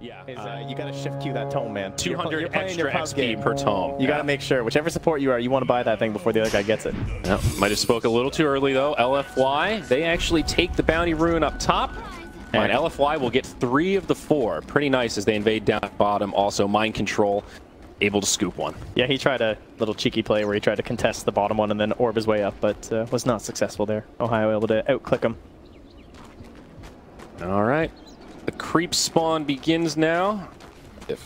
Yeah, you gotta shift queue that tome, man. 200 you're playing your extra XP game per tome. You gotta make sure, whichever support you are, you want to buy that thing before the other guy gets it. Yep. Might have spoke a little too early though. LFY, they actually take the bounty rune up top. And LFY will get 3 of the 4. Pretty nice as they invade down bottom. Also, mind control, able to scoop one. Yeah, he tried a little cheeky play where he tried to contest the bottom one and then orb his way up, but was not successful there. Ohio able to outclick him. All right. The creep spawn begins now.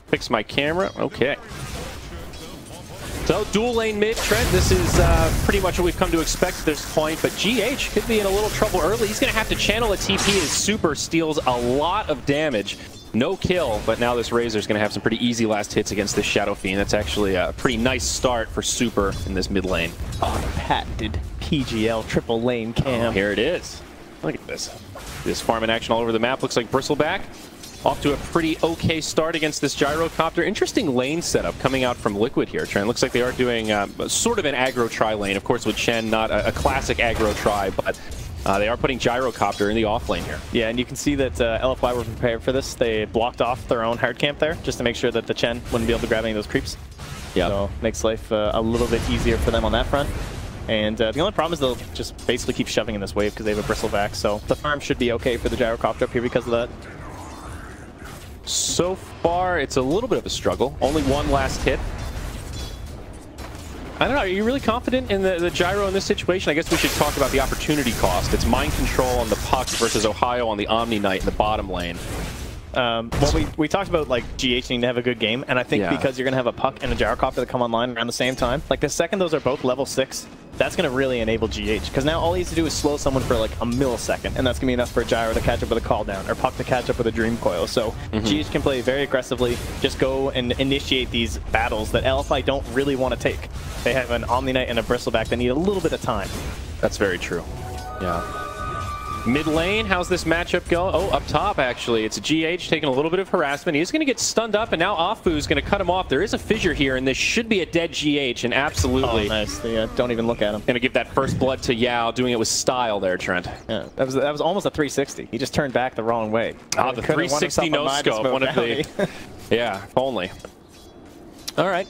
Fix my camera. Okay. So, dual lane mid, Trent. This is pretty much what we've come to expect at this point, but GH could be in a little trouble early. He's going to have to channel a TP as Super steals a lot of damage. No kill, but now this Razor's going to have some pretty easy last hits against this Shadow Fiend. That's actually a pretty nice start for Super in this mid lane. Oh, the patented PGL triple lane cam. Oh, here it is. Look at this. This farm in action all over the map. Looks like Bristleback off to a pretty okay start against this Gyrocopter. Interesting lane setup coming out from Liquid here, Trent. Looks like they are doing sort of an aggro tri lane. Of course, with Chen, not a classic aggro tri, but they are putting Gyrocopter in the off lane here. Yeah, and you can see that LFY were prepared for this. They blocked off their own hard camp there just to make sure that the Chen wouldn't be able to grab any of those creeps. Yeah. So makes life a little bit easier for them on that front. And the only problem is they'll just basically keep shoving in this wave because they have a Bristleback. So the farm should be okay for the Gyrocopter up here because of that. So far, it's a little bit of a struggle. Only one last hit. I don't know, are you really confident in the Gyro in this situation? I guess we should talk about the opportunity cost. It's mind control on the Puck versus Ohio on the Omni Knight in the bottom lane. Well, we talked about like GH needing to have a good game, and I think because you're going to have a Puck and a Gyrocopter that come online around the same time, like the second those are both level 6, that's going to really enable GH, because now all he has to do is slow someone for like a millisecond, and that's going to be enough for a Gyro to catch up with a call down, or Puck to catch up with a Dream Coil. So GH can play very aggressively, just go and initiate these battles that LFI don't really want to take. They have an Omni Knight and a Bristleback that need a little bit of time. That's very true. Yeah. Mid lane, how's this matchup going? Oh, up top, actually. It's a GH taking a little bit of harassment. He's going to get stunned up, and now Afu's going to cut him off. There is a fissure here, and this should be a dead GH, and absolutely. Oh, nice. They don't even look at him. Going to give that first blood to Yao, doing it with style there, Trent. Yeah, that was almost a 360. He just turned back the wrong way. Ah, the 360 no-scope. One of the... Yeah, if only. All right.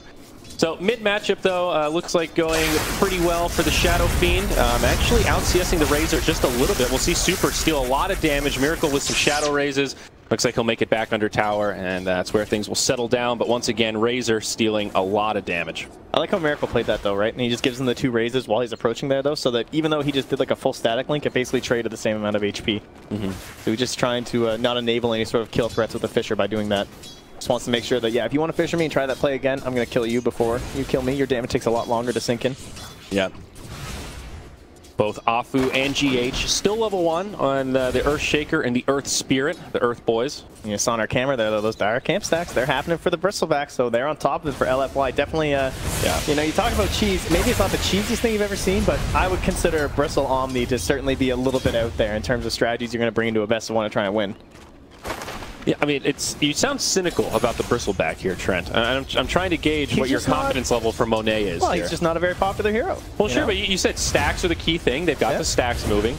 So mid matchup though looks like going pretty well for the Shadow Fiend. Actually out CSing the Razor just a little bit. We'll see Super steal a lot of damage. Miracle with some Shadow Raises. Looks like he'll make it back under tower, and that's where things will settle down. But once again, Razor stealing a lot of damage. I like how Miracle played that though, right? And he just gives him the 2 raises while he's approaching there though, so that even though he just did like a full static link, it basically traded the same amount of HP. So he's just trying to not enable any sort of kill threats with the Fissure by doing that. Just wants to make sure that, yeah, if you want to Fissure me and try that play again, I'm going to kill you before you kill me. Your damage takes a lot longer to sink in. Yeah. Both Afu and GH still level 1 on the Earth Shaker and the Earth Spirit, the Earth Boys. You saw on our camera there, those dire camp stacks, they're happening for the Bristleback, so they're on top of it for LFY. Definitely, you know, you talk about cheese. Maybe it's not the cheesiest thing you've ever seen, but I would consider Bristle Omni to certainly be a little bit out there in terms of strategies you're going to bring into a best of 1 to try and win. Yeah, I mean, you sound cynical about the Bristleback here, Trent. I'm trying to gauge what your confidence level for Monet is. Well, here. He's just not a very popular hero. Well, sure, but you said stacks are the key thing. They've got the stacks moving.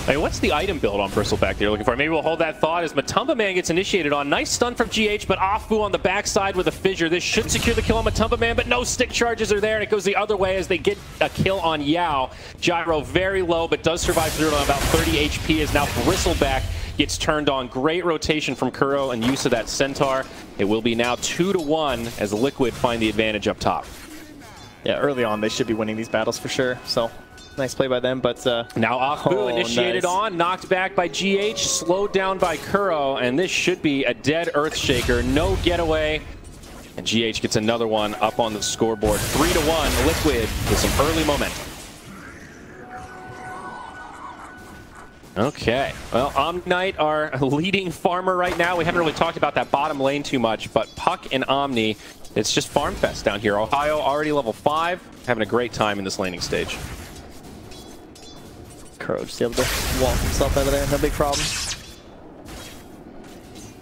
I mean, what's the item build on Bristleback that you're looking for? Maybe we'll hold that thought as Matumba Man gets initiated on. Nice stun from GH, but Afu on the backside with a Fissure. This should secure the kill on Matumba Man, but no stick charges are there, and it goes the other way as they get a kill on Yao. Gyro very low, but does survive through it on about 30 HP as now Bristleback gets turned on. Great rotation from Kuro and use of that Centaur. It will be now 2-1 as Liquid find the advantage up top. Yeah, early on they should be winning these battles for sure, so nice play by them, but now Afu initiated on, knocked back by GH, slowed down by Kuro, and this should be a dead Earthshaker. No getaway, and GH gets another one up on the scoreboard. 3-1, Liquid with some early momentum. Okay, well, Omni Knight, our leading farmer right now. We haven't really talked about that bottom lane too much, but Puck and Omni, it's just farm fest down here. Ohio already level 5, having a great time in this laning stage. Kuro just able to walk himself out of there, no big problem.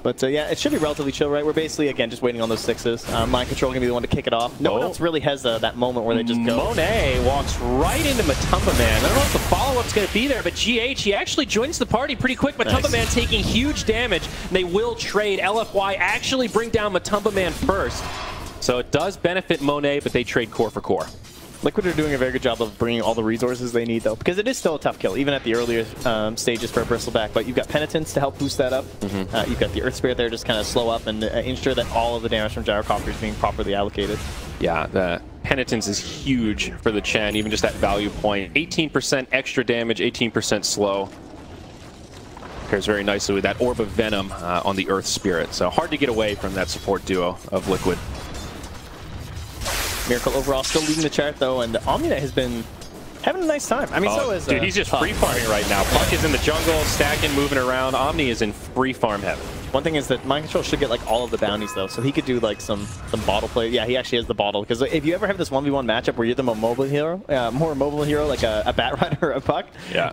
But yeah, it should be relatively chill, right? We're basically, again, just waiting on those 6s. Mind Control going to be the one to kick it off. No one else really has that moment where they just go. Monet walks right into Matumba Man. I don't know if the follow-up's going to be there, but GH, he actually joins the party pretty quick. Matumba Man taking huge damage. And they will trade. LFY actually bring down Matumba Man first. So it does benefit Monet, but they trade core for core. Liquid are doing a very good job of bringing all the resources they need, though, because it is still a tough kill, even at the earlier stages for Bristleback. But you've got Penitence to help boost that up. You've got the Earth Spirit there just kind of slow up and ensure that all of the damage from Gyrocopter is being properly allocated. Yeah, the Penitence is huge for the Chen, even just that value point. 18% extra damage, 18% slow. Pairs very nicely with that Orb of Venom on the Earth Spirit. So hard to get away from that support duo of Liquid. Miracle overall still leading the chart, though, and Omninet has been having a nice time. I mean, so is dude, he's just free farming right now. Puck is in the jungle, stacking, moving around. Omni is in free farm heaven. One thing is that Mind Control should get like all of the bounties, though, so he could do like some bottle play. Yeah, he actually has the bottle, because if you ever have this 1v1 matchup where you're the more mobile hero like a Bat Rider or a Puck,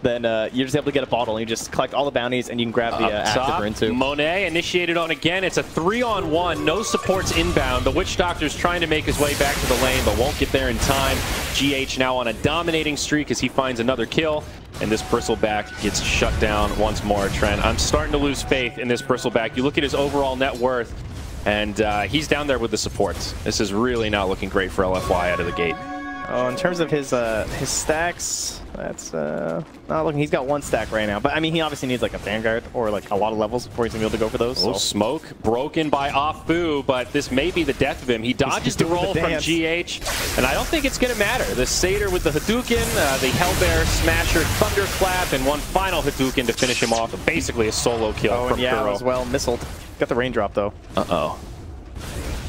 then you're just able to get a bottle and you just collect all the bounties and you can grab the active rune too. Monet initiated on again. It's a 3-on-1. No supports inbound. The Witch Doctor's trying to make his way back to the lane, but won't get there in time. GH now on a dominating streak as he finds another kill. And this Bristleback gets shut down once more, Trent. I'm starting to lose faith in this Bristleback. You look at his overall net worth, and he's down there with the supports. This is really not looking great for LFY out of the gate. Oh, in terms of his stacks, that's not looking. He's got 1 stack right now, but I mean, he obviously needs like a Vanguard or like a lot of levels before he's gonna be able to go for those. Oh, smoke broken by Afu, but this may be the death of him. He dodges the roll from GH, and I don't think it's gonna matter. The Satyr with the Hadouken, the Hellbear Smasher Thunderclap, and one final Hadouken to finish him off. Basically a solo kill from Kuro. As well, missiled. Got the raindrop though.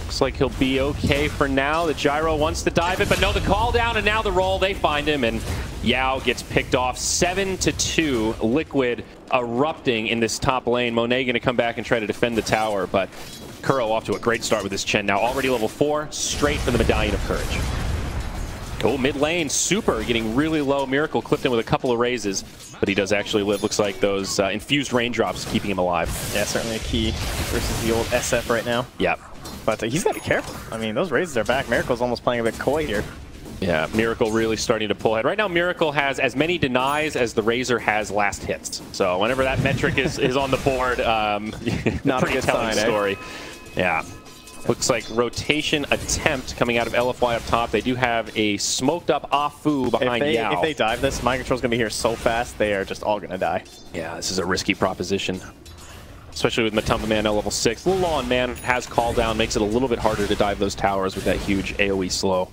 Looks like he'll be okay for now. The Gyro wants to dive it, but no, the call down and now the roll. They find him, and Yao gets picked off. 7-2. Liquid erupting in this top lane. Monet going to come back and try to defend the tower, but Kuro off to a great start with this Chen. Now already level 4, straight for the Medallion of Courage. Oh, mid lane, Super getting really low. Miracle clipped him with a couple of raises, but he does actually live. Looks like those infused raindrops keeping him alive. Yeah, certainly a key versus the old SF right now. Yep. But he's got to be careful. I mean, those raises are back. Miracle's almost playing a bit coy here. Yeah, Miracle really starting to pull ahead. Right now, Miracle has as many denies as the Razor has last hits. So whenever that metric is on the board, not a good telling sign, story. Yeah. Looks like rotation attempt coming out of LFY up top. They do have a smoked up Afu behind Yao. If they dive this, Mind Control's going to be here so fast, they are just all going to die. Yeah, this is a risky proposition. Especially with Matumba Man at level 6. Little on man has call down, makes it a little bit harder to dive those towers with that huge AoE slow.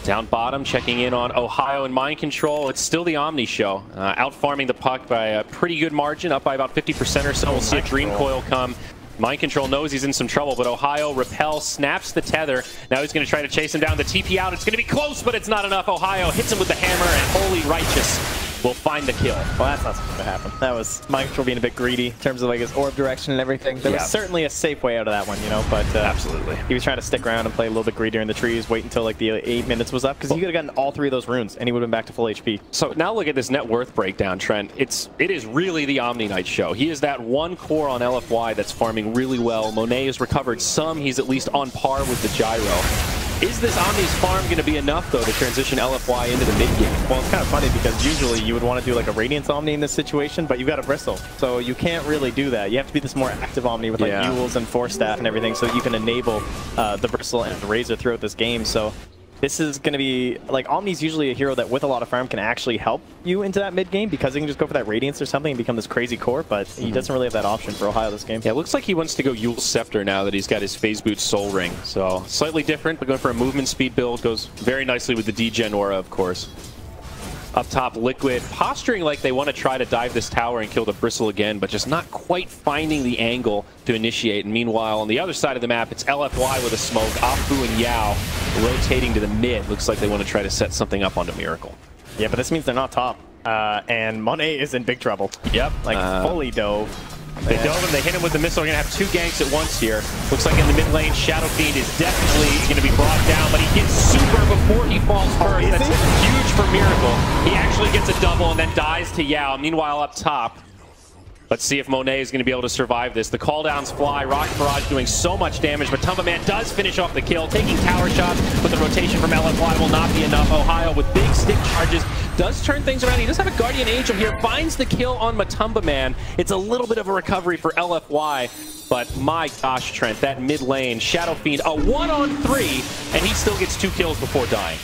Down bottom, checking in on Ohio and Mind Control. It's still the Omni show. Out farming the puck by a pretty good margin, up by about 50% or so. We'll see a Dream Coil come. Mind Control knows he's in some trouble, but Ohio repel, snaps the tether. Now he's going to try to chase him down. The TP out. It's going to be close, but it's not enough. Ohio hits him with the hammer, and Holy Righteous will find the kill. Well, that's not supposed to happen. That was Mind Control being a bit greedy in terms of like his orb direction and everything. There was certainly a safe way out of that one, you know, but absolutely. He was trying to stick around and play a little bit greedier in the trees, wait until like the 8 minutes was up, because he could have gotten all 3 of those runes and he would have been back to full HP. So now look at this net worth breakdown, Trent. It is really the Omni Knight show. He is that one core on LFY that's farming really well. Monet has recovered some. He's at least on par with the Gyro. Is this Omni's farm going to be enough, though, to transition LFY into the mid-game? Well, it's kind of funny because usually you would want to do like a Radiance Omni in this situation, but you've got a Bristle, so you can't really do that. You have to be this more active Omni with like Ewells and Force Staff and everything so that you can enable the Bristle and the Razor throughout this game. So this is going to be, like, Omni's usually a hero that with a lot of farm can actually help you into that mid-game because he can just go for that Radiance or something and become this crazy core, but he doesn't really have that option for Ohio this game. Yeah, it looks like he wants to go Ewell's Scepter now that he's got his Phase Boot Soul Ring. So slightly different, but going for a movement speed build. Goes very nicely with the D-Gen Aura, of course. Up top, Liquid posturing like they want to try to dive this tower and kill the Bristle again, but just not quite finding the angle to initiate. And meanwhile, on the other side of the map, it's LFY with a smoke. Afu and Yao rotating to the mid. Looks like they want to try to set something up onto Miracle. Yeah, but this means they're not top. And Monet is in big trouble. Yep. Like, fully dove. They dove him, they hit him with the missile. We're going to have 2 ganks at once here. Looks like in the mid lane, Shadow Fiend is definitely going to be brought down, but he gets Super before he falls first. That's huge for Miracle. He actually gets a double and then dies to Yao. Meanwhile, up top, Let's see if Monet is going to be able to survive this. The cooldowns fly. Rocket Barrage doing so much damage, but Matumba does finish off the kill, taking tower shots, but the rotation from LFY will not be enough. Ohio with big stick charges does turn things around. He does have a Guardian Angel here, finds the kill on Matumba. It's a little bit of a recovery for LFY, but my gosh, Trent, that mid lane, Shadow Fiend, a 1-on-3, and he still gets 2 kills before dying.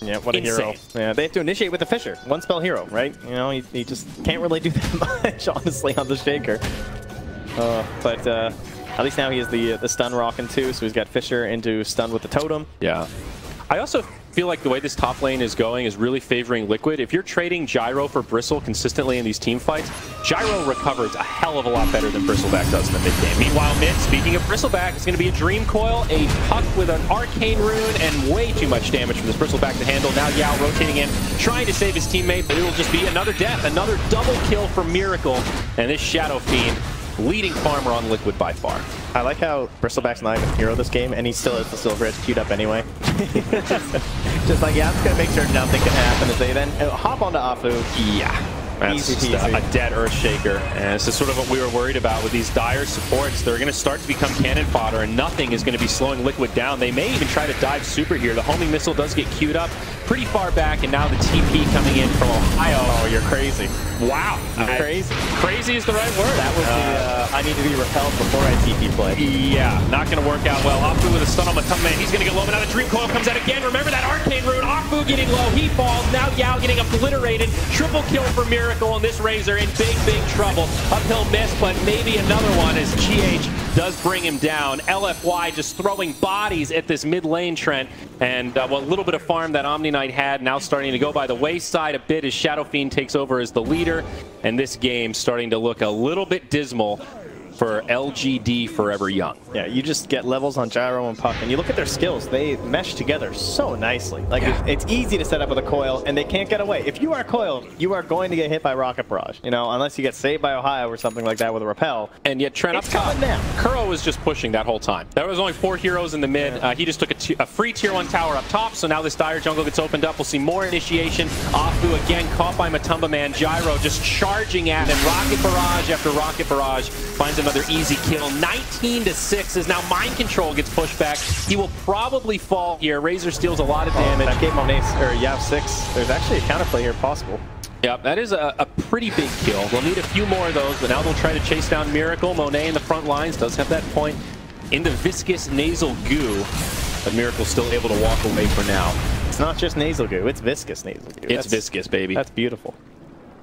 Yeah, what a hero. Yeah, they have to initiate with the Fisher. One spell hero, right? You know, he just can't really do that much, honestly, on the Shaker. But at least now he has the stun rocking too, so he's got Fisher into stun with the totem. Yeah. I also feel like the way this top lane is going is really favoring Liquid. If you're trading Gyro for Bristle consistently in these team fights, Gyro recovers a hell of a lot better than Bristleback does in the mid game. Meanwhile, mid, speaking of Bristleback, it's going to be a Dream Coil, a Puck with an Arcane Rune, and way too much damage for this Bristleback to handle. Now Yao rotating in, trying to save his teammate, but it'll just be another death, another double kill for Miracle, and this Shadow Fiend, leading farmer on Liquid by far. I like how Bristleback's not even a hero this game, and he still has the Silver Edge queued up anyway. just like, yeah, I'm just going to make sure nothing can happen as they then hop onto Afu. Yeah. That's just a dead Earthshaker, and this is sort of what we were worried about with these dire supports. They're going to start to become cannon fodder, and nothing is going to be slowing Liquid down. They may even try to dive super here. The homing missile does get queued up pretty far back, and now the TP coming in from Ohio. Oh, you're crazy. Wow. Crazy. Crazy is the right word. That was the, I need to be repelled before I TP play. Yeah, not going to work out well. Afu with a stun on Matumba. He's going to get low, but now the Dream Coil comes out again. Remember that Arcane Rune. Afu getting low. He falls. Now Yao getting obliterated. Triple kill for Miracle, and this Razor in big, big trouble. Uphill miss, but maybe another one as GH does bring him down. LFY just throwing bodies at this mid lane, Trent. And what little bit of farm that Omni Knight had now starting to go by the wayside a bit as Shadow Fiend takes over as the leader. And this game starting to look a little bit dismal for LGD Forever Young. Yeah, you just get levels on Gyro and Puck, and you look at their skills. They mesh together so nicely. Like, it's easy to set up with a Coil, and they can't get away. If you are Coil, you are going to get hit by Rocket Barrage, you know, unless you get saved by Ohio or something like that with a Repel. And yet, Trent, up top, Kuro was just pushing that whole time. There was only 4 heroes in the mid. He just took a free tier 1 tower up top, so now this dire jungle gets opened up. We'll see more initiation. Afu again caught by Matumba. Gyro just charging at him. Rocket Barrage after Rocket Barrage finds another easy kill. 19-6 as now Mind Control gets pushed back. He will probably fall here. Razor steals a lot of damage. That gave Monet or Yao 6. There's actually a counterplay here possible. Yep, that is a pretty big kill. We'll need a few more of those, but now they'll try to chase down Miracle. Monet in the front lines does have that point into viscous nasal goo, but Miracle's still able to walk away for now. It's not just nasal goo, it's viscous nasal goo. It's viscous, baby. That's beautiful.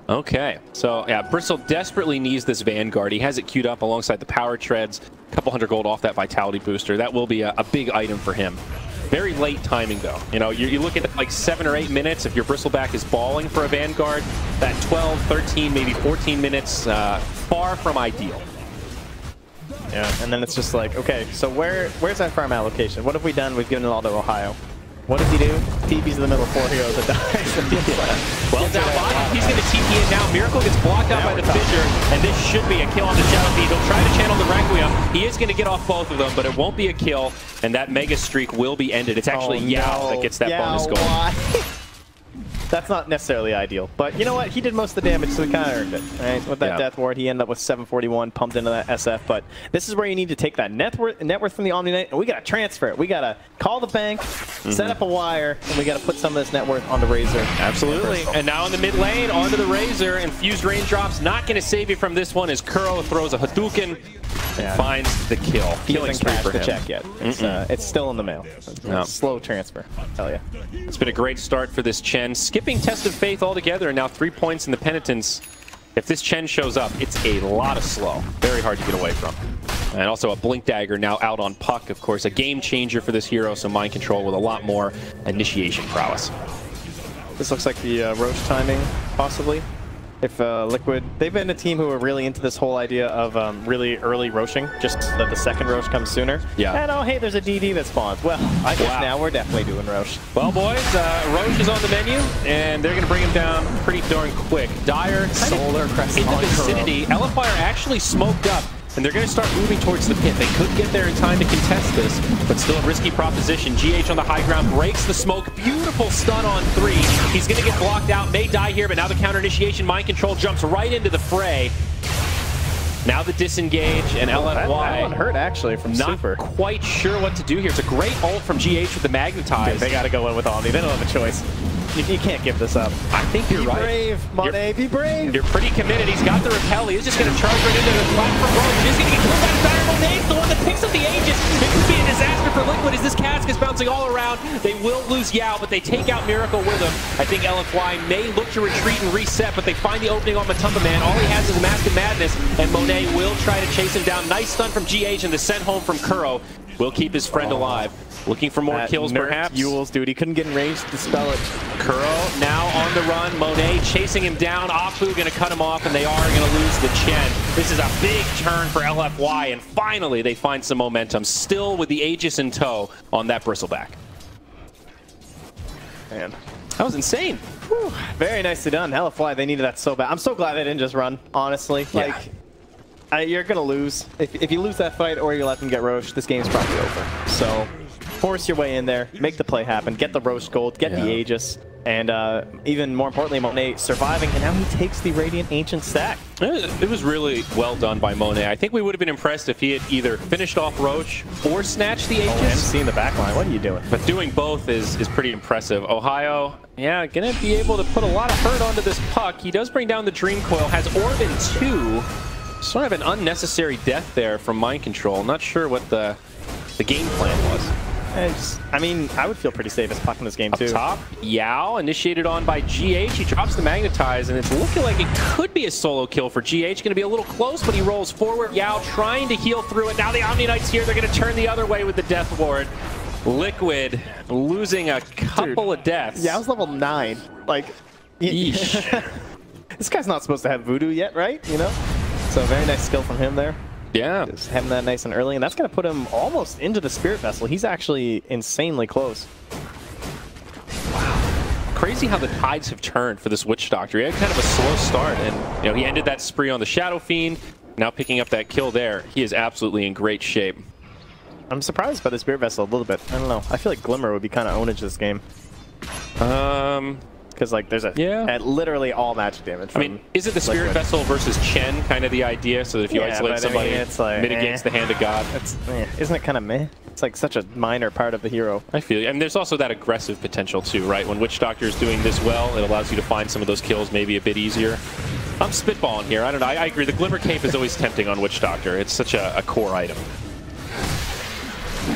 Okay, so yeah, Bristle desperately needs this Vanguard. He has it queued up alongside the Power Treads. A couple hundred gold off that Vitality booster. That will be a big item for him. Very late timing, though. You know, you look at like 7 or 8 minutes. If your Bristleback is balling for a Vanguard, that 12, 13, maybe 14 minutes, far from ideal. Yeah, and then it's just like, okay, so where's that farm allocation? What have we done? We've given it all to Ohio. What does he do? TP's in the middle of 4 heroes that dies. Well, down bottom, he's going to TP in now. Miracle gets blocked out by the Fissure, and this should be a kill on the Shadow Fiend. He'll try to channel the Requiem. He is going to get off both of them, but it won't be a kill, and that Mega Streak will be ended. It's actually Yao that gets that bonus goal. Why? That's not necessarily ideal, but you know what? He did most of the damage, so he kind of earned it. Right? With that Death Ward, he ended up with 741 pumped into that SF, but this is where you need to take that net worth from the Omni Knight, and we got to transfer it. We got to call the bank, set up a wire, and we got to put some of this net worth onto Razor. Absolutely. And now in the mid lane, onto the Razor, infused raindrops. Not going to save you from this one as Kuro throws a Hadouken. Finds the kill. He hasn't cashed the check yet. It's still in the mail. It's slow transfer, I'll tell you. It's been a great start for this Chen. Skipping Test of Faith altogether, and now 3 points in the Penitence. If this Chen shows up, it's a lot of slow. Very hard to get away from. And also a Blink Dagger now out on Puck. Of course, a game changer for this hero, so Mind Control with a lot more initiation prowess. This looks like the Roche timing, possibly. If Liquid, they've been a team who are really into this whole idea of really early Roshing, just so that the second Roche comes sooner. Yeah. And oh, hey, there's a DD that spawns. Well, I guess now we're definitely doing Roche. Well, boys, Roche is on the menu, and they're going to bring him down pretty darn quick. Dire, Solar Crest in the vicinity. LFY are actually smoked up, and they're going to start moving towards the pit. They could get there in time to contest this, but still a risky proposition. GH on the high ground breaks the smoke. Beautiful stun on 3. He's going to get blocked out, may die here, but now the counter initiation. Mind Control jumps right into the fray. Now the disengage, and LFY... That one hurt, actually, from not Super. quite sure what to do here. It's a great ult from GH with the Magnetize. Dude, they got to go in with Omni. They don't have a choice. You can't give this up. I think you're right. Be brave, Monet, be brave. You're pretty committed. He's got the repel. He's just going to charge right into the platform. He's going to get killed by Dire. Monet's the one that picks up the Aegis. It could be a disaster for Liquid as this cask is bouncing all around. They will lose Yao, but they take out Miracle with him. I think LFY may look to retreat and reset, but they find the opening on Matumba Man. All he has is a Mask of Madness, and Monet will try to chase him down. Nice stun from GH, and the send home from Kuro will keep his friend alive. Looking for more kills, perhaps. Yules, dude. He couldn't get in range to dispel it. Kuro now on the run. Monet chasing him down. Afu going to cut him off, and they are going to lose the Chen. This is a big turn for LFY, and finally they find some momentum. Still with the Aegis in tow on that Bristleback. Man, that was insane. Whew. Very nicely done. LFY, they needed that so bad. I'm so glad they didn't just run, honestly. Yeah. Like, you're going to lose. If you lose that fight or you let them get Roche, this game's probably over. So force your way in there, make the play happen, get the Roche gold, get the Aegis, and even more importantly, Monet surviving, and now he takes the Radiant Ancient stack. It was really well done by Monet. I think we would have been impressed if he had either finished off Roche or snatched the Aegis. Oh, MC in the backline, what are you doing? But doing both is pretty impressive. Ohio, yeah, gonna be able to put a lot of hurt onto this puck. He does bring down the Dream Coil, has Orb in 2. Sort of an unnecessary death there from Mind Control. Not sure what the game plan was. I mean, I would feel pretty safe as puck in this game, too. Up top, Yao, initiated on by GH. He drops the Magnetize, and it's looking like it could be a solo kill for GH. Going to be a little close, but he rolls forward. Yao trying to heal through it. Now the Omni Knights here. They're going to turn the other way with the Death Ward. Liquid losing a couple of deaths. Yao's level 9. Like, this guy's not supposed to have Voodoo yet, right? You know? So very nice skill from him there. Yeah. Just having that nice and early, and that's going to put him almost into the Spirit Vessel. He's actually insanely close. Wow. Crazy how the tides have turned for this Witch Doctor. He had kind of a slow start, and he ended that spree on the Shadow Fiend. Now picking up that kill there. He is absolutely in great shape. I'm surprised by the Spirit Vessel a little bit. I don't know. I feel like Glimmer would be kind of ownage this game. Because like there's at literally all magic damage. I mean, is it the Spirit Vessel versus Chen kind of the idea? So that if you isolate somebody, it's like, mitigates the hand of God. Isn't it kind of meh? It's like such a minor part of the hero. I feel you. I mean, there's also that aggressive potential too, right? When Witch Doctor is doing this well, it allows you to find some of those kills maybe a bit easier. I'm spitballing here. I don't know. I agree. The Glimmer Cape is always tempting on Witch Doctor. It's such a core item.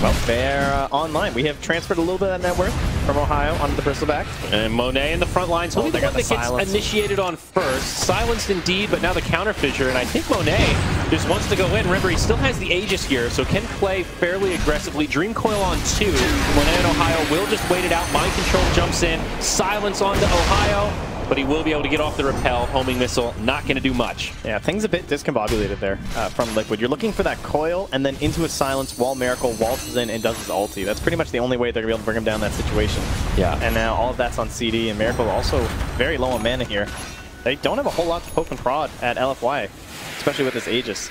Well, they're online. We have transferred a little bit of net worth from Ohio onto the Bristleback. And Monet in the front lines. Only the one that gets initiated on first. Silenced indeed, but now the counter fissure. And I think Monet just wants to go in. Remember, he still has the Aegis here, so can play fairly aggressively. Dream Coil on 2. Monet and Ohio will just wait it out. Mind Control jumps in. Silence onto Ohio. But he will be able to get off the repel. Homing missile, not going to do much. Yeah, things a bit discombobulated there from Liquid. You're looking for that coil and then into a silence while Miracle waltzes in and does his ulti. That's pretty much the only way they're going to be able to bring him down that situation. Yeah. And now all of that's on CD, and Miracle also very low on mana here. They don't have a whole lot to poke and prod at LFY, especially with this Aegis.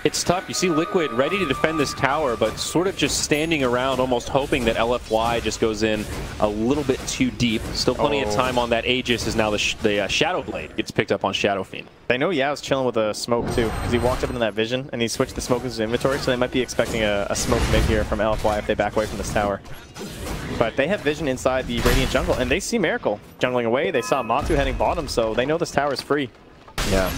It's tough. You see Liquid ready to defend this tower, but sort of just standing around, almost hoping that LFY just goes in a little bit too deep. Still plenty of time on that Aegis as now the Shadow Blade gets picked up on Shadow Fiend. They know Yao's chilling with a smoke too, because he walked up into that vision and he switched the smoke in his inventory, so they might be expecting a smoke mid here from LFY if they back away from this tower. But they have vision inside the Radiant jungle, and they see Miracle jungling away. They saw Matu heading bottom, so they know this tower is free. Yeah.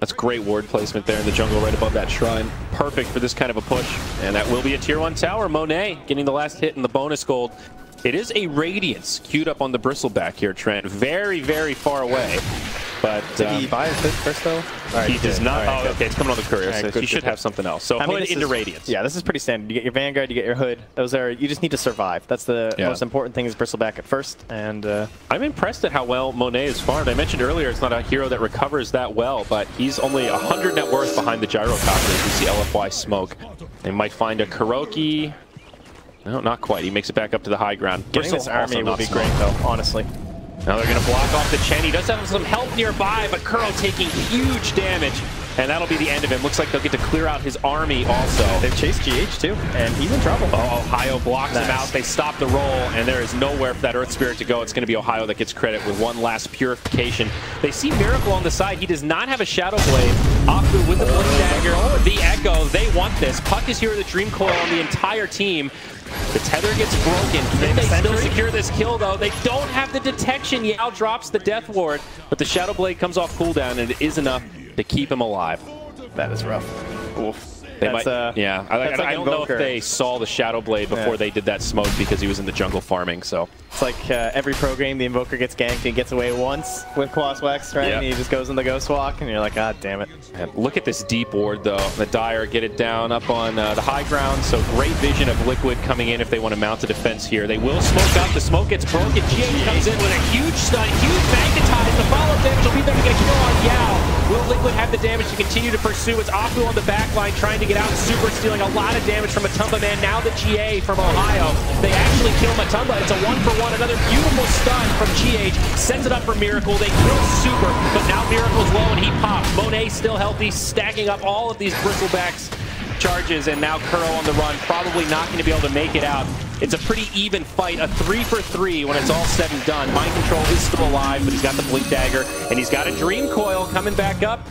That's great ward placement there in the jungle right above that shrine. Perfect for this kind of a push. And that will be a tier 1 tower. Monet getting the last hit in the bonus gold. It is a Radiance queued up on the Bristleback here, Trent. Very, very far away. But did he buy a fit first though? He does not. Right, okay, it's coming on the courier, right, so he should have something else. So Hood into Radiance. Yeah, this is pretty standard. You get your Vanguard, you get your Hood. Those are, you just need to survive. That's the most important thing is Bristleback at first. And I'm impressed at how well Monet is farmed. I mentioned earlier it's not a hero that recovers that well, but he's only 100 net worth behind the Gyrocopter as we see LFY smoke. They might find a Kuroki. No, not quite. He makes it back up to the high ground. Getting this army will be great though, honestly. Now they're going to block off the Chen. He does have some help nearby, but Kuro taking huge damage. And that'll be the end of him. Looks like they'll get to clear out his army also. They've chased GH too, and he's in trouble. Oh, Ohio blocks him out. They stop the roll, and there is nowhere for that Earth Spirit to go. It's going to be Ohio that gets credit with one last purification. They see Miracle on the side. He does not have a Shadow Blade. Afu with the Blink Dagger. Oh, the Echo. They want this. Puck is here with the Dream Coil on the entire team. The tether gets broken. Can they still secure this kill, though? They don't have the detection. Yao drops the Death Ward, but the Shadow Blade comes off cooldown, and it is enough to keep him alive. That is rough. Oof. They might, yeah, I don't know if they saw the Shadow Blade before they did that smoke because he was in the jungle farming, so. It's like every pro game, the Invoker gets ganked and gets away once with Quaswex, right? And he just goes in the Ghost Walk, and you're like, God damn it. And look at this deep ward, though. The Dire get it down up on the high ground, so great vision of Liquid coming in if they want to mount a defense here. They will smoke up. The smoke gets broken. GH comes in with a huge stun, huge magnetize. The follow-up damage will be there to get kill on Yao. Will Liquid have the damage to continue to pursue? It's Afu on the back line trying to get out. Super stealing a lot of damage from Matumba Man. Now the GA from Ohio. They actually kill Matumba. It's a 1-for-1. Another beautiful stun from GH. Sends it up for Miracle. They kill Super, but now Miracle's low and he pops. Monet still healthy, stacking up all of these Bristlebacks charges, and now Kuro on the run. Probably not going to be able to make it out. It's a pretty even fight, a 3-for-3 when it's all said and done. Mind Control is still alive, but he's got the Blink Dagger, and he's got a Dream Coil coming back up.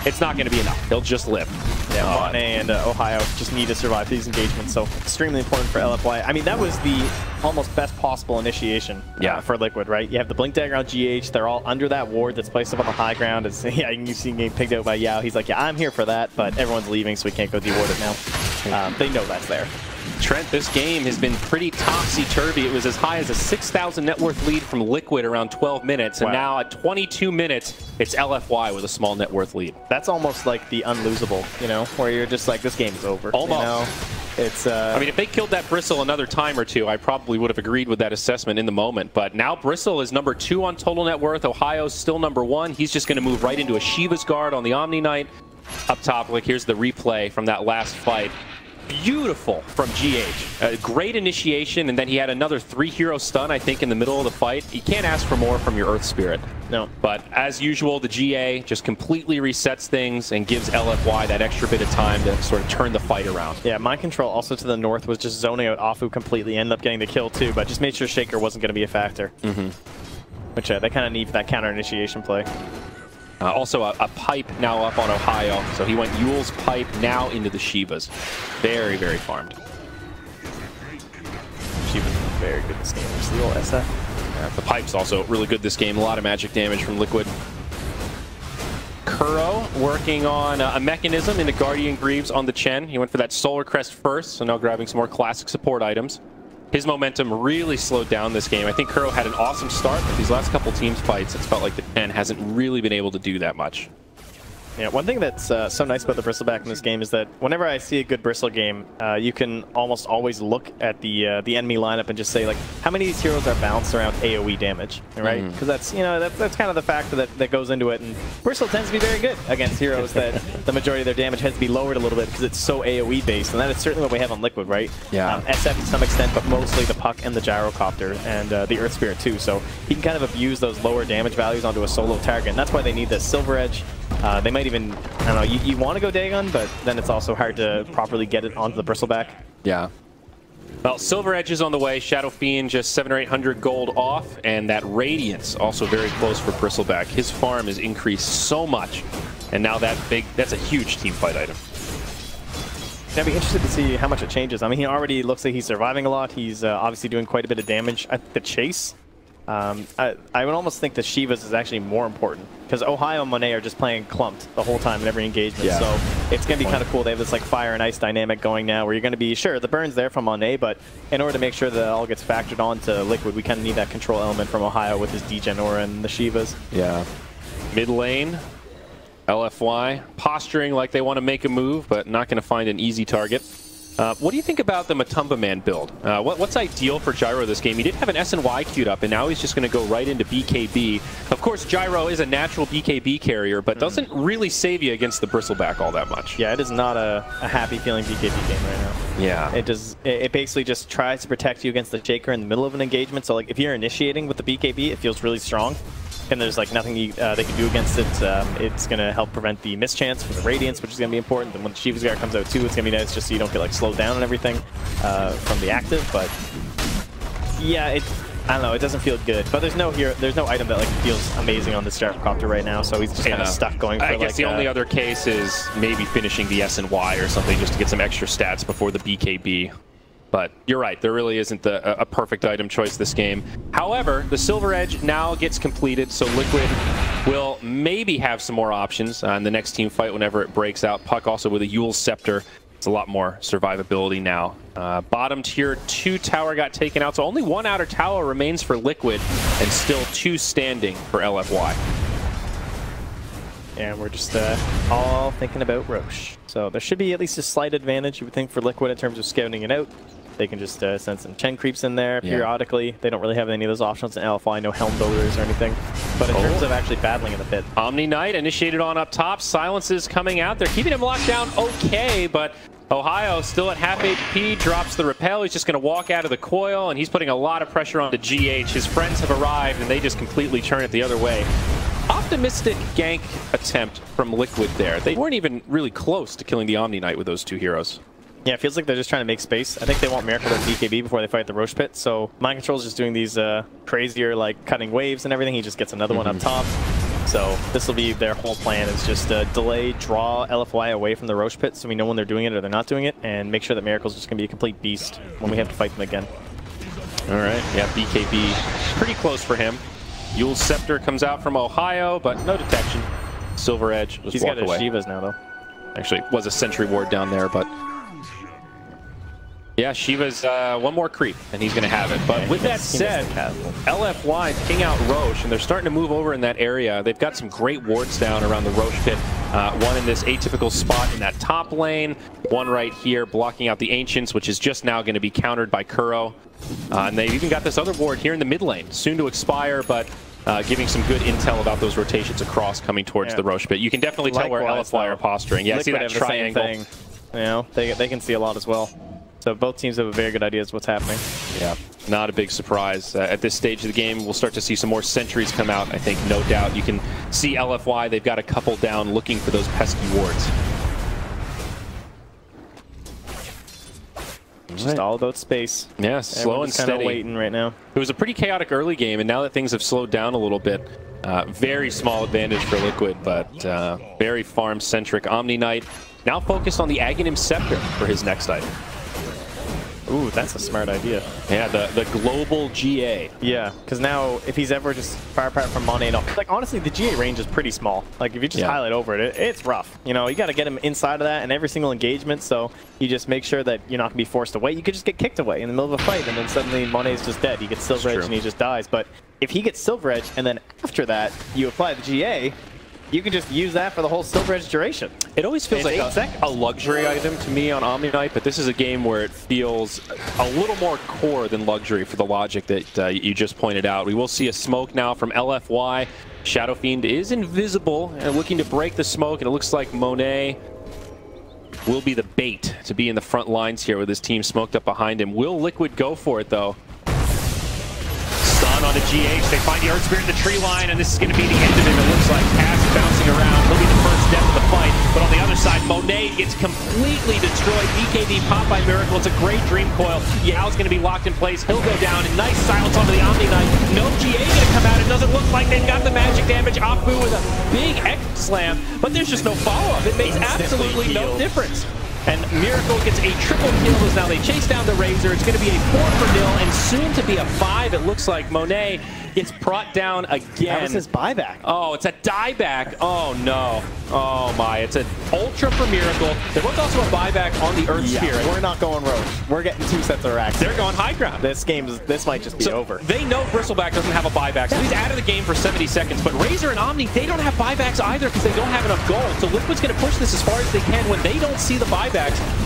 It's not going to be enough. He'll just live. Yeah, Monet and Ohio just need to survive these engagements, so extremely important for LFY. I mean, that was the almost best possible initiation for Liquid, right? You have the Blink Dagger on GH. They're all under that ward that's placed up on the high ground. It's, you see him getting picked out by Yao. He's like, yeah, I'm here for that, but everyone's leaving, so we can't go deward it now. They know that's there. Trent, this game has been pretty topsy-turvy. It was as high as a 6,000 net worth lead from Liquid around 12 minutes, and now at 22 minutes, it's LFY with a small net worth lead. That's almost like the unlosable, you know, where you're just like, this game's over. Almost. You know? It's, I mean, if they killed that Bristle another time or two, I probably would have agreed with that assessment in the moment. But now Bristle is number 2 on total net worth. Ohio's still number 1. He's just going to move right into a Shiva's Guard on the Omni Knight. Up top, like, here's the replay from that last fight. Beautiful from GH. Great initiation, and then he had another 3-hero stun, I think, in the middle of the fight. You can't ask for more from your Earth Spirit. No. But as usual, the GA just completely resets things and gives LFY that extra bit of time to sort of turn the fight around. Yeah, Mind Control also to the north was just zoning out Afu completely. Ended up getting the kill too, but just made sure Shaker wasn't going to be a factor. Which they kind of need for that counter initiation play. Also, a pipe now up on Ohio. So he went Yule's pipe now into the Shivas. Very, very farmed. Shiva's very good this game. Just the old SF. The pipe's also really good this game. A lot of magic damage from Liquid. Kuro working on a mechanism into Guardian Greaves on the Chen. He went for that Solar Crest first, so now grabbing some more classic support items. His momentum really slowed down this game. I think Kuro had an awesome start, but these last couple teams fights, it's felt like the Chen hasn't really been able to do that much. Yeah, one thing that's so nice about the Bristleback in this game is that whenever I see a good Bristle game, you can almost always look at the enemy lineup and just say, like, how many of these heroes are balanced around AoE damage, right? Because that's, you know, that's kind of the factor that goes into it. And Bristle tends to be very good against heroes that the majority of their damage has to be lowered a little bit because it's so AoE based, and that is certainly what we have on Liquid, right? Yeah. SF to some extent, but mostly the Puck and the Gyrocopter and the Earth Spirit too. So he can kind of abuse those lower damage values onto a solo target, and that's why they need this Silver Edge. They might even, I don't know, you want to go Dagon, but then it's also hard to properly get it onto the Bristleback. Yeah. Well, Silver Edge is on the way. Shadow Fiend just 700 or 800 gold off, and that Radiance also very close for Bristleback. His farm has increased so much, and now that's a huge team fight item. I'd be interested to see how much it changes. I mean, he already looks like he's surviving a lot. He's obviously doing quite a bit of damage at the chase. I would almost think that Shivas is actually more important because Ohio and Monet are just playing clumped the whole time in every engagement. Yeah. So it's going to be kind of cool. They have this like fire and ice dynamic going now where you're going to be, sure, the burn's there from Monet, but in order to make sure that it all gets factored onto Liquid, we kind of need that control element from Ohio with his Degen Aura and the Shivas. Yeah. Mid lane, LFY, posturing like they want to make a move, but not going to find an easy target. What do you think about the Matumba Man build? What's ideal for Gyro this game? He did have an SNY queued up, and now he's just going to go right into BKB. Of course, Gyro is a natural BKB carrier, but doesn't really save you against the Bristleback all that much. Yeah, it is not a happy-feeling BKB game right now. Yeah. It basically just tries to protect you against the Shaker in the middle of an engagement. So, like, if you're initiating with the BKB, it feels really strong. and there's like nothing they can do against it. It's going to help prevent the mischance from the Radiance, which is going to be important. And when Shiva's Guard comes out too, it's going to be nice just so you don't get like slowed down and everything from the active. But yeah, I don't know, it doesn't feel good. But there's no item that like feels amazing on this Gyrocopter right now, so he's just kind of stuck going for I guess the only other case is maybe finishing the S and Y or something just to get some extra stats before the BKB. But you're right, there really isn't a perfect item choice this game. However, the Silver Edge now gets completed, so Liquid will maybe have some more options in the next team fight whenever it breaks out. Puck also with a Yule's Scepter. It's a lot more survivability now. Bottom tier 2 tower got taken out, so only 1 outer tower remains for Liquid, and still 2 standing for LFY. And we're just all thinking about Roche. So there should be at least a slight advantage, you would think, for Liquid in terms of scouting it out. They can just send some Chen creeps in there periodically. They don't really have any of those options in LFY, no Helm Builders or anything. But in terms of actually battling in the pit. Omni Knight initiated on up top. Silences coming out. They're keeping him locked down okay, but Ohio still at half HP, drops the repel. He's just going to walk out of the coil, and he's putting a lot of pressure onto GH. His friends have arrived, and they just completely turn it the other way. Optimistic gank attempt from Liquid there. They weren't even really close to killing the Omni Knight with those 2 heroes. Yeah, it feels like they're just trying to make space. I think they want Miracle and BKB before they fight the Roche pit. So Mind Control's just doing these crazier like cutting waves and everything. He just gets another one up top. So this will be their whole plan, is just delay, draw LFY away from the Roche pit so we know when they're doing it or they're not doing it, and make sure that Miracle's just going to be a complete beast when we have to fight them again. All right, yeah, BKB pretty close for him. Yule's Scepter comes out from Ohio, but no detection. Silver Edge just walk away. He's got his Shivas now, though. Actually, it was a Sentry Ward down there, but yeah, Shiva's 1 more creep, and he's going to have it. But with that said, LFY ping out Roche, and they're starting to move over in that area. They've got some great wards down around the Roche pit. One in this atypical spot in that top lane. One right here blocking out the Ancients, which is just now going to be countered by Kuro. And they've even got this other ward here in the mid lane, soon to expire, but giving some good intel about those rotations across coming towards the Roche pit. You can definitely tell where LFY are posturing. Yeah, see that triangle. You know, they can see a lot as well. So both teams have a very good idea of what's happening. Yeah, not a big surprise. At this stage of the game, we'll start to see some more sentries come out, I think, no doubt. You can see LFY, they've got a couple down looking for those pesky wards. It's just all about space. Yeah, slow and steady. Kind of waiting right now. It was a pretty chaotic early game, and now that things have slowed down a little bit, very small advantage for Liquid, but very farm-centric. Omni Knight now focused on the Aghanim Scepter for his next item. Ooh, that's a smart idea. Yeah, the global GA. Yeah, because now if he's ever just far apart from Monet, like honestly, the GA range is pretty small. Like if you just highlight over it, it's rough. You know, you got to get him inside of that in every single engagement. So you just make sure that you're not gonna be forced away. You could just get kicked away in the middle of a fight, and then suddenly Monet's just dead. He gets Silver Edge and he just dies. But if he gets Silver Edge and then after that you apply the GA, you can just use that for the whole Silver Edge duration. It always feels like a luxury item to me on Omni Knight, but this is a game where it feels a little more core than luxury for the logic that you just pointed out. We will see a smoke now from LFY. Shadow Fiend is invisible and looking to break the smoke, and it looks like Monet will be the bait to be in the front lines here with his team smoked up behind him. Will Liquid go for it, though? On the GH, they find the Earth Spirit in the tree line, and this is going to be the end of it. It looks like Cass bouncing around. He'll be the first death of the fight. But on the other side, Monet gets completely destroyed. BKB popped by Miracle. It's a great dream coil. Yao's going to be locked in place. He'll go down, and nice silence onto the Omni Knight. No GA going to come out. It doesn't look like they've got the magic damage. Apu with a big X slam, but there's just no follow-up. It makes absolutely no difference. And Miracle gets a triple kill as now they chase down the Razor. It's going to be a 4-0 and soon to be a 5. It looks like Monet gets brought down again. That was his buyback. Oh, it's a dieback. Oh, no. Oh, my. It's an Ultra for Miracle. There was also a buyback on the Earth Spirit. We're not going Roche. We're getting 2 sets of racks. They're going high ground. This might just be over. They know Bristleback doesn't have a buyback, so he's out of the game for 70 seconds. But Razor and Omni, they don't have buybacks either because they don't have enough gold. So Liquid's going to push this as far as they can when they don't see the buybacks.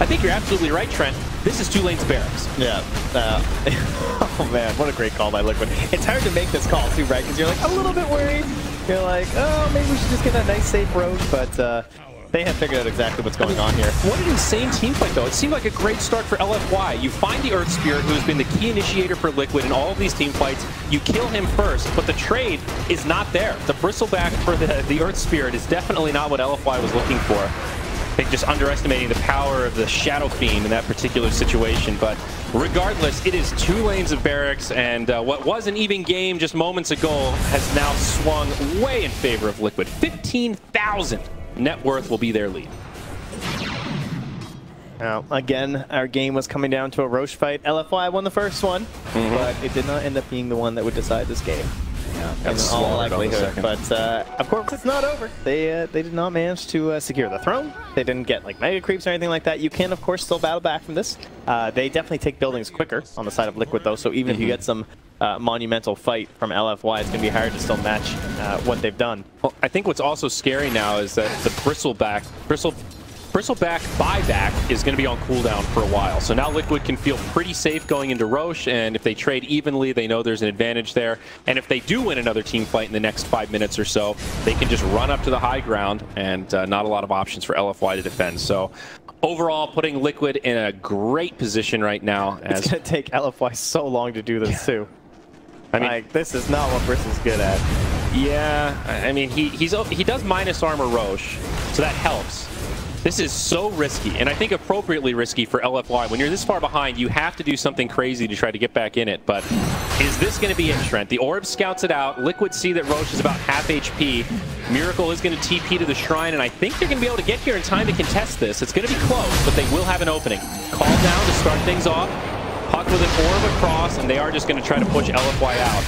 I think you're absolutely right, Trent. This is 2 lanes barracks. Yeah. Oh, man. What a great call by Liquid. It's hard to make this call, too, right? Because you're like a little bit worried. You're like, oh, maybe we should just get a nice, safe road. But They have figured out exactly what's going on here. What an insane team fight, though. It seemed like a great start for LFY. You find the Earth Spirit, who has been the key initiator for Liquid in all of these team fights. You kill him first, but the trade is not there. The bristleback for the Earth Spirit is definitely not what LFY was looking for. I think just underestimating the power of the Shadow Fiend in that particular situation. But regardless, it is 2 lanes of barracks, and what was an even game just moments ago has now swung way in favor of Liquid. 15,000 net worth will be their lead. Now, again, our game was coming down to a Roche fight. LFY won the first one, but it did not end up being the one that would decide this game. In all likelihood. But of course, it's not over. They did not manage to secure the throne. They didn't get like mega creeps or anything like that. You can, of course, still battle back from this. They definitely take buildings quicker on the side of Liquid, though. So even if you get some monumental fight from LFY, it's going to be hard to still match what they've done. Well, I think what's also scary now is that the bristleback buyback is going to be on cooldown for a while. So now Liquid can feel pretty safe going into Roche, and if they trade evenly, they know there's an advantage there. And if they do win another team fight in the next 5 minutes or so, they can just run up to the high ground, and not a lot of options for LFY to defend. So overall, putting Liquid in a great position right now. It's going to take LFY so long to do this too. I mean, like, this is not what Bristol's good at. Yeah, I mean, he does minus armor Roche, so that helps. This is so risky, and I think appropriately risky for LFY. When you're this far behind, you have to do something crazy to try to get back in it. But is this going to be it, Trent? The Orb scouts it out. Liquid see that Roche is about half HP. Miracle is going to TP to the Shrine, and I think they're going to be able to get here in time to contest this. It's going to be close, but they will have an opening. Call down to start things off. Puck with an orb across, and they are just going to try to push LFY out.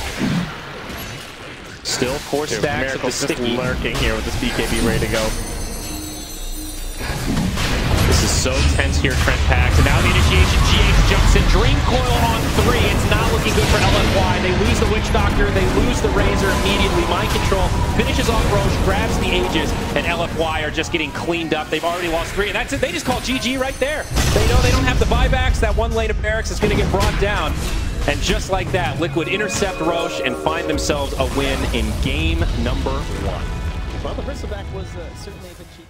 Still 4 stacks of the sticky. Lurking here with this BKB ready to go. This is so tense here, Trent Pax. And now the initiation, GH jumps in. Dream Coil on 3. It's not looking good for LFY. They lose the Witch Doctor. They lose the Razor immediately. Mind Control finishes off Roche, grabs the Aegis, and LFY are just getting cleaned up. They've already lost 3, and that's it. They just call GG right there. They know they don't have the buybacks. That 1 lane of barracks is going to get brought down. And just like that, Liquid intercept Roche and find themselves a win in game number 1. Well, the bristleback was certainly a bit cheap.